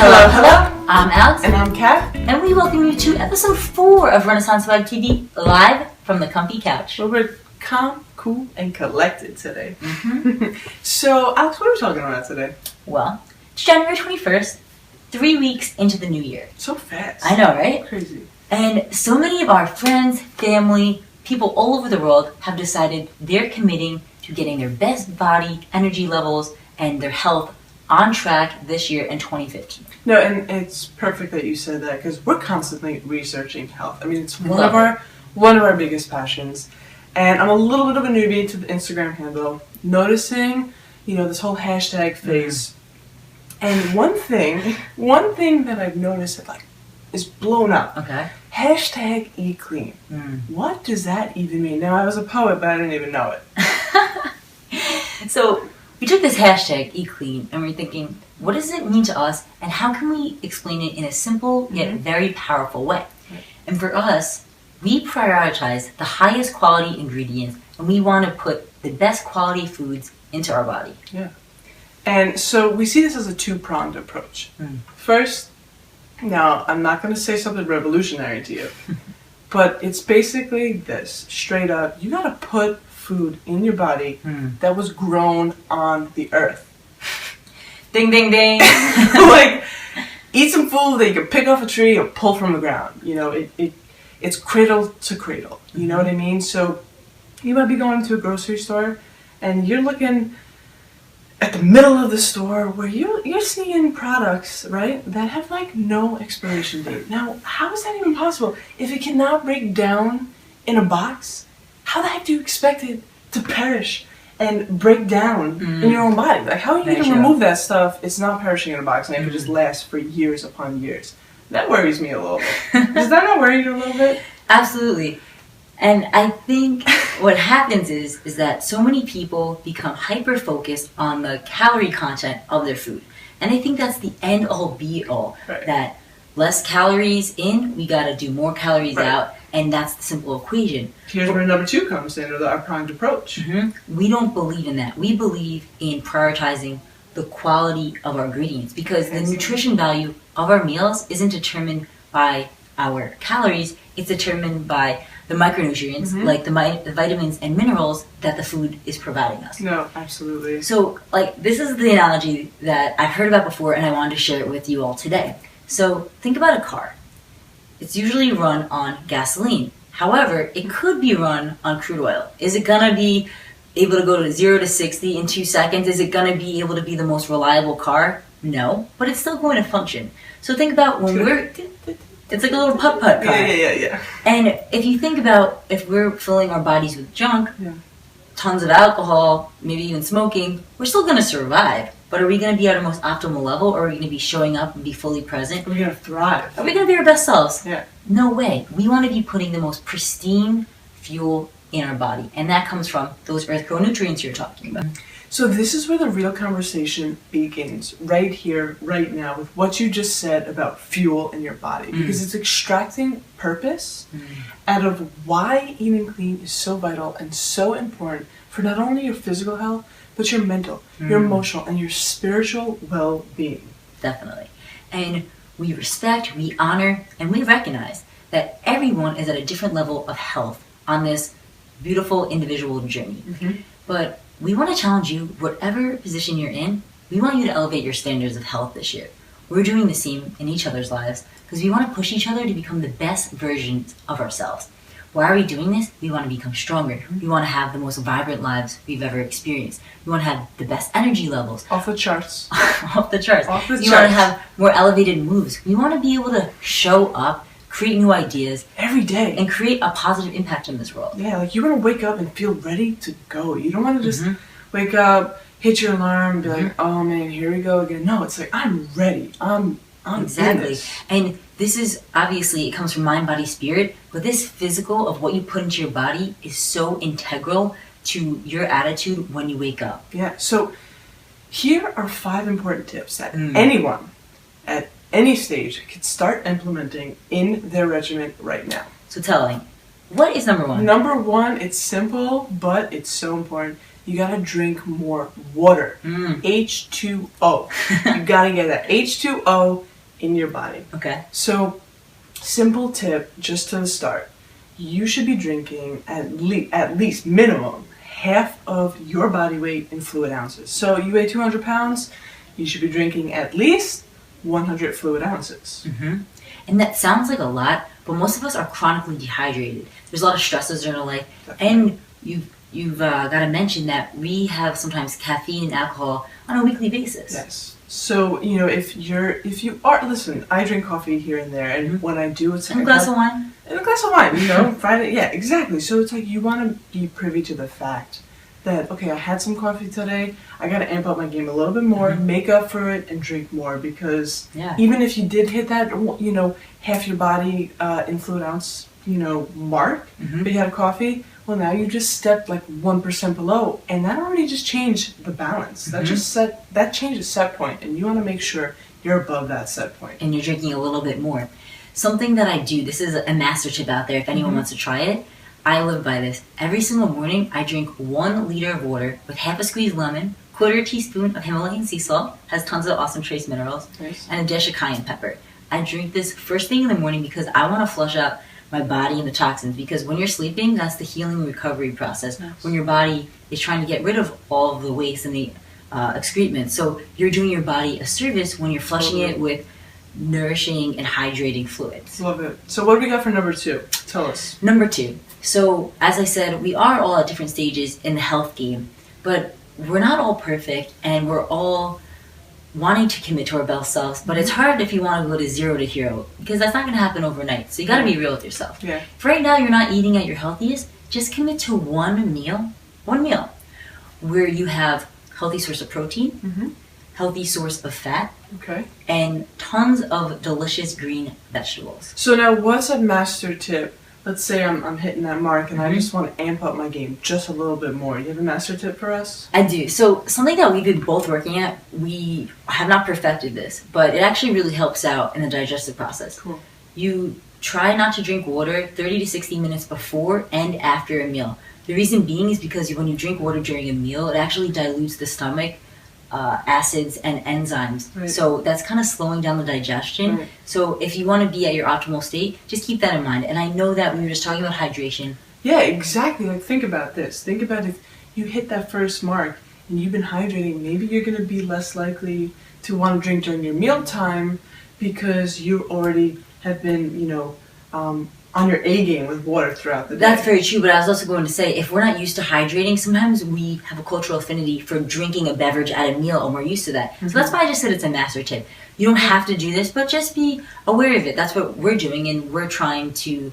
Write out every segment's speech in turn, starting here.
Hello. I'm Alex. And I'm Kat. And we welcome you to episode 4 of Renaissance Vibe TV, live from the comfy couch. Well, we're calm, cool, and collected today. Mm-hmm. So, Alex, what are we talking about today? Well, it's January 21st, 3 weeks into the new year. So fast. I know, right? Crazy. And so many of our friends, family, people all over the world have decided they're committing to getting their best body, energy levels, and their health on track this year in 2015. No, and it's perfect that you said that because we're constantly researching health. I mean, it's one of our biggest passions. And I'm a little bit of a newbie to the Instagram handle, noticing, this whole hashtag phase. And one thing that I've noticed that is blown up. Okay. Hashtag eat clean. What does that even mean? Now, I was a poet, but I didn't even know it. So we took this hashtag eat clean and we're thinking, what does it mean to us and how can we explain it in a simple yet very powerful way? And for us, we prioritize the highest quality ingredients and we want to put the best quality foods into our body. Yeah. And so we see this as a two-pronged approach. First, now I'm not going to say something revolutionary to you, but it's basically this, straight up, you got to put food in your body that was grown on the earth. Ding, ding, ding. Eat some food that you can pick off a tree or pull from the ground. It's cradle to cradle. You know what I mean? So you might be going to a grocery store and you're looking at the middle of the store where you're seeing products, right, that have no expiration date. Now, how is that even possible? If it cannot break down in a box, how the heck do you expect it to perish and break down in your own body? How are you going to remove that stuff? It's not perishing in a box and it could just last for years upon years. That worries me a little bit. Does that not worry you a little bit? Absolutely. And I think what happens is that so many people become hyper-focused on the calorie content of their food. And I think that's the end-all, be-all. Right. That less calories in, we got to do more calories out, and that's the simple equation. Here's where number 2 comes in, or our pronged approach. We don't believe in that. We believe in prioritizing the quality of our ingredients because the nutrition value of our meals isn't determined by our calories, it's determined by the micronutrients, like the vitamins and minerals that the food is providing us. No, absolutely. So, this is the analogy that I've heard about before and I wanted to share it with you all today. So, think about a car. It's usually run on gasoline. However, it could be run on crude oil. Is it going to be able to go to 0 to 60 in 2 seconds? Is it going to be able to be the most reliable car? No, but it's still going to function. So think about when it's like a little putt-putt car. Yeah. And if you think about if we're filling our bodies with junk, tons of alcohol, maybe even smoking, we're still going to survive. But are we going to be at our most optimal level, or are we going to be showing up and be fully present? Are we going to thrive? Are we going to be our best selves? Yeah. No way. We want to be putting the most pristine fuel in our body. And that comes from those earth-grown nutrients you're talking about. So this is where the real conversation begins, right here, right now, with what you just said about fuel in your body. Because it's extracting purpose out of why eating clean is so vital and so important for not only your physical health, but your mental, your emotional, and your spiritual well-being. Definitely. And we respect, we honor, and we recognize that everyone is at a different level of health on this beautiful individual journey. But we want to challenge you, whatever position you're in, we want you to elevate your standards of health this year. We're doing the same in each other's lives because we want to push each other to become the best versions of ourselves. Why are we doing this? We want to become stronger. We want to have the most vibrant lives we've ever experienced. We want to have the best energy levels. Off the charts. Off the charts. You want to have more elevated moves. We want to be able to show up, create new ideas every day, and create a positive impact in this world. Yeah, you want to wake up and feel ready to go. You don't want to just wake up, hit your alarm, be like, oh man, here we go again. No, it's like, I'm ready. I'm exactly. And this is obviously, it comes from mind, body, spirit, but this physical of what you put into your body is so integral to your attitude when you wake up. Yeah. So here are 5 important tips that anyone at any stage could start implementing in their regimen right now. So tell me, what is number 1? Number 1, it's simple, but it's so important. You gotta drink more water. H2O. You gotta get that. H2O in your body. Okay. So, simple tip just to start. You should be drinking at least minimum half of your body weight in fluid ounces. So you weigh 200 pounds, you should be drinking at least 100 fluid ounces. Mm-hmm. And that sounds like a lot, but most of us are chronically dehydrated. There's a lot of stresses in our life. Definitely. And you've got to mention that we have sometimes caffeine and alcohol on a weekly basis. Yes. So, if you are, listen, I drink coffee here and there, and when I do, it's like a glass of wine. And a glass of wine, Friday, yeah, exactly. So it's like you want to be privy to the fact that, okay, I had some coffee today, I got to amp up my game a little bit more, make up for it, and drink more, because even if you did hit that, half your body in fluid ounce, mark, but you had a coffee, well, now you just stepped like 1% below, and that already just changed the balance. That changes set point, and you want to make sure you're above that set point. And you're drinking a little bit more. Something that I do, this is a master tip out there if anyone wants to try it, I live by this. Every single morning, I drink 1 liter of water with half a squeezed lemon, 1/4 teaspoon of Himalayan sea salt, has tons of awesome trace minerals, and a dash of cayenne pepper. I drink this first thing in the morning because I want to flush out my body and the toxins, because when you're sleeping, that's the healing recovery process. Nice. When your body is trying to get rid of all of the waste and the excrement. So you're doing your body a service when you're flushing it with nourishing and hydrating fluids. Love it. So what do we got for number 2? Tell us. Number 2. So as I said, we are all at different stages in the health game, but we're not all perfect, and we're all wanting to commit to our best selves, but it's hard if you want to go to 0 to hero, because that's not going to happen overnight. So you got to be real with yourself. Yeah. If right now you're not eating at your healthiest, just commit to one meal, where you have healthy source of protein, healthy source of fat, and tons of delicious green vegetables. So now, what's a master tip? Let's say I'm hitting that mark and I just want to amp up my game just a little bit more. You have a master tip for us? I do. So something that we've been both working at, we have not perfected this, but it actually really helps out in the digestive process. Cool. You try not to drink water 30 to 60 minutes before and after a meal. The reason being is because when you drink water during a meal, it actually dilutes the stomach acids and enzymes. Right. So that's kind of slowing down the digestion. Right. So if you want to be at your optimal state, just keep that in mind. And I know that we were just talking about hydration. Yeah, exactly. Like, think about this. Think about if you hit that first mark and you've been hydrating, maybe you're going to be less likely to want to drink during your mealtime because you already have been, on your A game with water throughout the day. That's very true, but I was also going to say, if we're not used to hydrating, sometimes we have a cultural affinity for drinking a beverage at a meal, and we're used to that. So that's why I just said it's a master tip. You don't have to do this, but just be aware of it. That's what we're doing, and we're trying to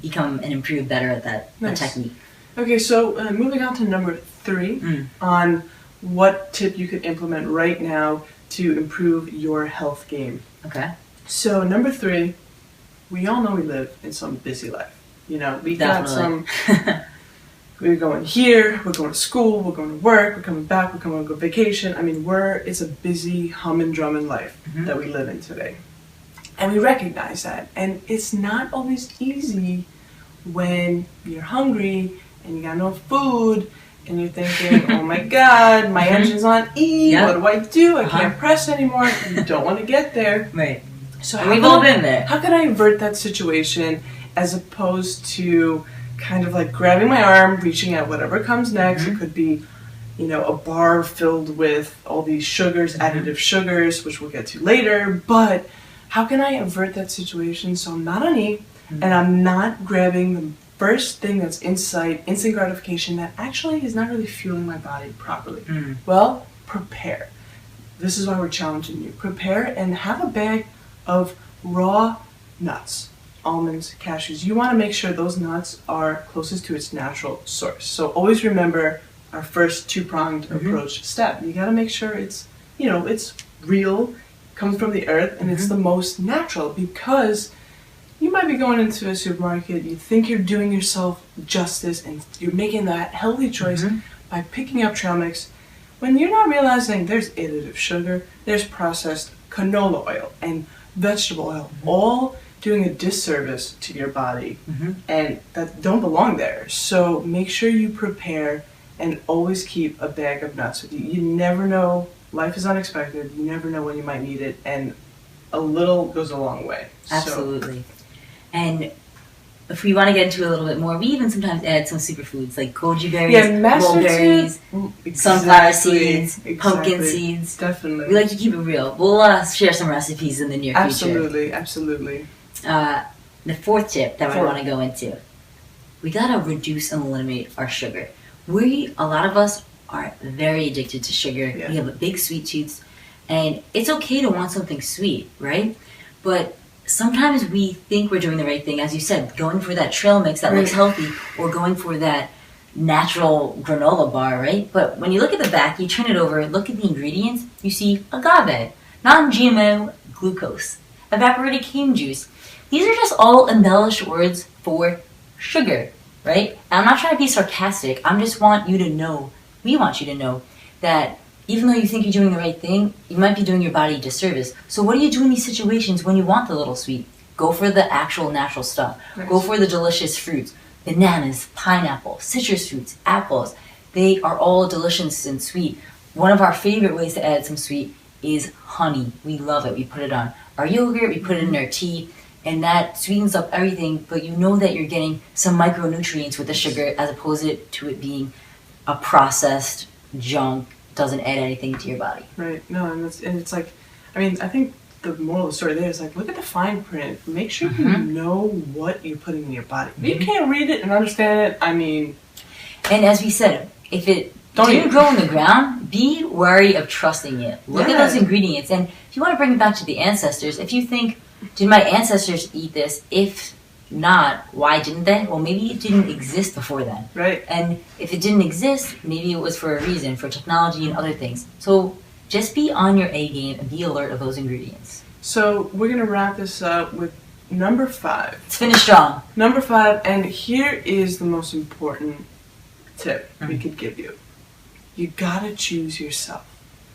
become and improve better at that technique. Okay, so moving on to number 3 on what tip you could implement right now to improve your health game. Okay. So number 3, we all know we live in some busy life. We got some, we're going here, we're going to school, we're going to work, we're coming back, we're coming on vacation. I mean, it's a busy, humming, drumming life that we live in today. And we recognize that. And it's not always easy when you're hungry and you got no food and you're thinking, oh my God, my engine's on E, what do? I can't press anymore. You don't want to get there. Right. So we've all been there. How can I avert that situation as opposed to kind of like grabbing my arm, reaching out, whatever comes next? It could be, a bar filled with all these sugars, additive sugars, which we'll get to later. But how can I avert that situation so I'm not on E and I'm not grabbing the first thing that's in sight, instant gratification, that actually is not really fueling my body properly? Well, prepare. This is why we're challenging you. Prepare and have a bag of raw nuts, almonds, cashews. You want to make sure those nuts are closest to its natural source. So always remember our first 2-pronged approach step. You got to make sure it's, it's real, comes from the earth, and it's the most natural, because you might be going into a supermarket, you think you're doing yourself justice and you're making that healthy choice by picking up trail mix, when you're not realizing there's additive sugar, there's processed canola oil, and vegetable oil, all doing a disservice to your body, and that don't belong there. So make sure you prepare and always keep a bag of nuts with you. You never know, life is unexpected, you never know when you might need it, and a little goes a long way. Absolutely. And if we want to get into a little bit more, we even sometimes add some superfoods like goji berries, mulberries, sunflower seeds, pumpkin seeds. Definitely. We like to keep it real. We'll share some recipes in the near future. Absolutely. The fourth tip that I want to go into, we gotta reduce and eliminate our sugar. A lot of us are very addicted to sugar. Yeah. We have a big sweet tooth, and it's okay to want something sweet, right? But sometimes we think we're doing the right thing, as you said, going for that trail mix that looks healthy, or going for that natural granola bar, right? But when you look at the back, you turn it over, look at the ingredients, you see agave, non-GMO glucose, evaporated cane juice. These are just all embellished words for sugar, right? And I'm not trying to be sarcastic. We want you to know that even though you think you're doing the right thing, you might be doing your body a disservice. So what do you do in these situations when you want the little sweet? Go for the actual natural stuff. Nice. Go for the delicious fruits. Bananas, pineapple, citrus fruits, apples. They are all delicious and sweet. One of our favorite ways to add some sweet is honey. We love it. We put it on our yogurt, we put it in our tea, and that sweetens up everything, but you know that you're getting some micronutrients with the sugar as opposed to it being a processed junk. Doesn't add anything to your body. Right. No, and it's like, I mean, I think the moral of the story there is like, look at the fine print. Make sure you know what you're putting in your body. If you can't read it and understand it, I mean... And as we said, if it didn't grow in the ground, be wary of trusting it. Look at those ingredients. And if you want to bring it back to the ancestors, if you think, did my ancestors eat this? If not, why didn't they? Well, maybe it didn't exist before then. Right. And if it didn't exist, maybe it was for a reason, for technology and other things. So just be on your A game and be alert of those ingredients. So we're going to wrap this up with number 5. Let's finish strong. Number 5, and here is the most important tip we could give you. You gotta choose yourself.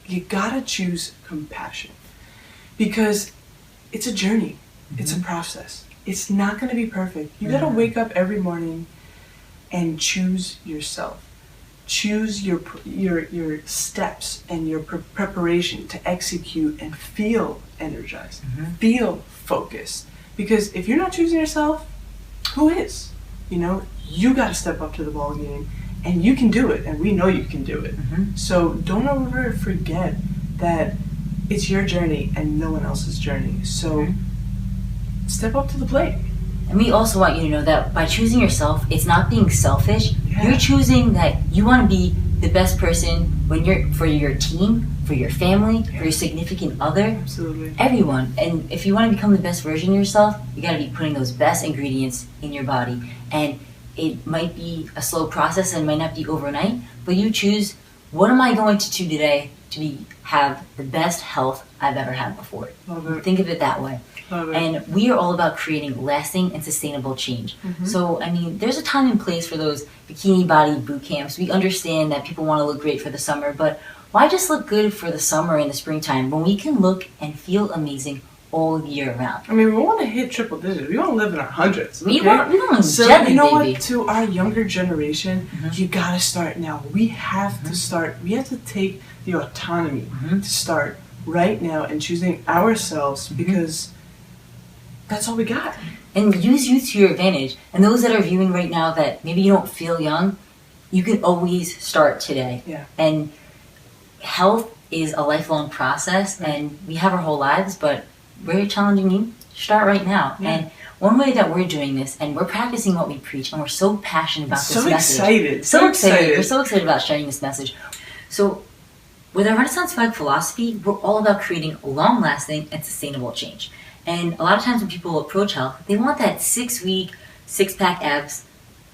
You gotta choose compassion. Because it's a journey. It's a process. It's not going to be perfect. You got to wake up every morning and choose yourself. Choose your steps and your preparation to execute and feel energized, feel focused. Because if you're not choosing yourself, who is? You know, you got to step up to the ball game, and you can do it, and we know you can do it. So don't ever forget that it's your journey and no one else's journey. So step up to the plate. And we also want you to know that by choosing yourself, it's not being selfish. You're choosing that you want to be the best person for your team, for your family, for your significant other. Absolutely. Everyone. And if you want to become the best version of yourself, you got to be putting those best ingredients in your body. And it might be a slow process and might not be overnight, but you choose, what am I going to do today to have the best health I've ever had before? Love it. Think of it that way. Love it. And we are all about creating lasting and sustainable change. So, I mean, there's a time and place for those bikini body boot camps. We understand that people want to look great for the summer, but why just look good for the summer and the springtime when we can look and feel amazing all year round? I mean, we want to hit triple digits. We want to live in our hundreds. Okay? We want so longevity, you know baby. what? To our younger generation, you gotta start now. We have to start. We have to take the autonomy to start right now and choosing ourselves because that's all we got. And use youth to your advantage. And those that are viewing right now that maybe you don't feel young, you can always start today. Yeah. And health is a lifelong process, and we have our whole lives, but we're challenging you to start right now. Yeah. And one way that we're doing this, and we're practicing what we preach, and we're so passionate about this message. Excited. So excited. We're so excited about sharing this message. So with our Renaissance Flag philosophy, we're all about creating long-lasting and sustainable change. And a lot of times when people approach health, they want that 6-week, six-pack abs,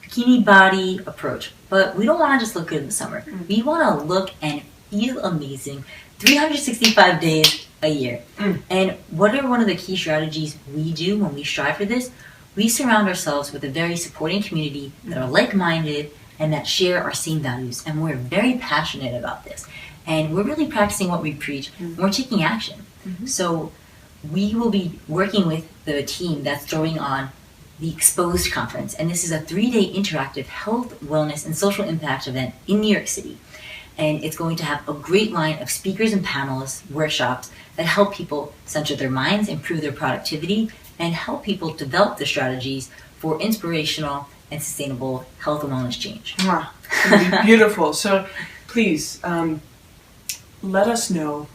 bikini body approach. But we don't want to just look good in the summer. We want to look and feel amazing 365 days a year. And what are one of the key strategies we do when we strive for this? We surround ourselves with a very supporting community that are like-minded and that share our same values. And we're very passionate about this. And we're really practicing what we preach, and we're taking action. So we will be working with the team that's throwing on the Exposed Conference. And this is a 3-day interactive health, wellness, and social impact event in New York City. and it's going to have a great line of speakers and panelists, workshops that help people center their minds, improve their productivity, and help people develop the strategies for inspirational and sustainable health and wellness change. Mwah. It's going to be beautiful. So please let us know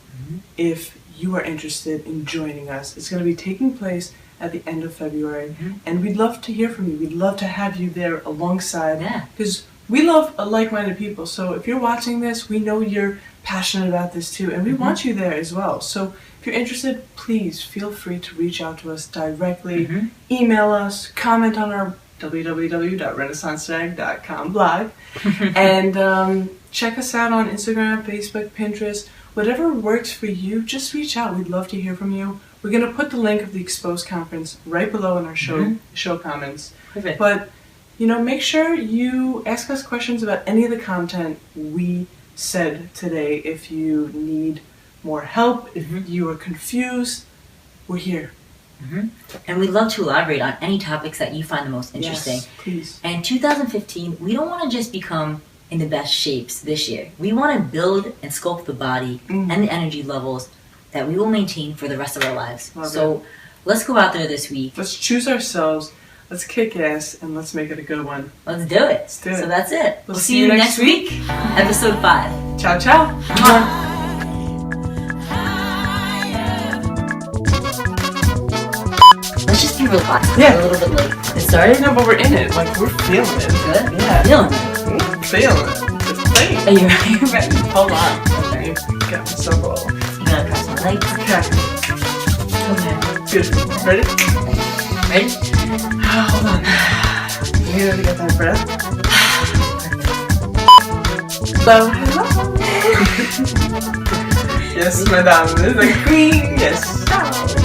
if you are interested in joining us. It's going to be taking place at the end of February, and we'd love to hear from you. We'd love to have you there alongside, because we love like-minded people. So if you're watching this, we know you're passionate about this too, and we want you there as well. So if you're interested, please feel free to reach out to us directly, email us, comment on our www.renaissancestag.com blog, and check us out on Instagram, Facebook, Pinterest. Whatever works for you, just reach out. We'd love to hear from you. We're going to put the link of the Exposed conference right below in our show comments. Perfect. But, make sure you ask us questions about any of the content we said today. If you need more help, if you are confused, we're here. And we'd love to elaborate on any topics that you find the most interesting. Yes, please. And 2015, we don't want to just become in the best shapes this year. We want to build and sculpt the body and the energy levels that we will maintain for the rest of our lives. Let's go out there this week. Let's choose ourselves, let's kick ass, and let's make it a good one. Let's do it. Let's do it. So that's it. We'll see you next week. Episode 5. Ciao, ciao. Let's just be real fast. Yeah. We're a little bit late. It started? No, but we're in it. Like, we're feeling it. Good? Yeah. Feeling it. Feeling it. It's playing. Are you ready? Hold on. Okay. Got myself all. I'm gonna press my legs. Okay. Okay. Beautiful. Ready? Ready? Hold on. You ready to get that breath? Hello. Yes, madame. It's like queen. Yes. Roger.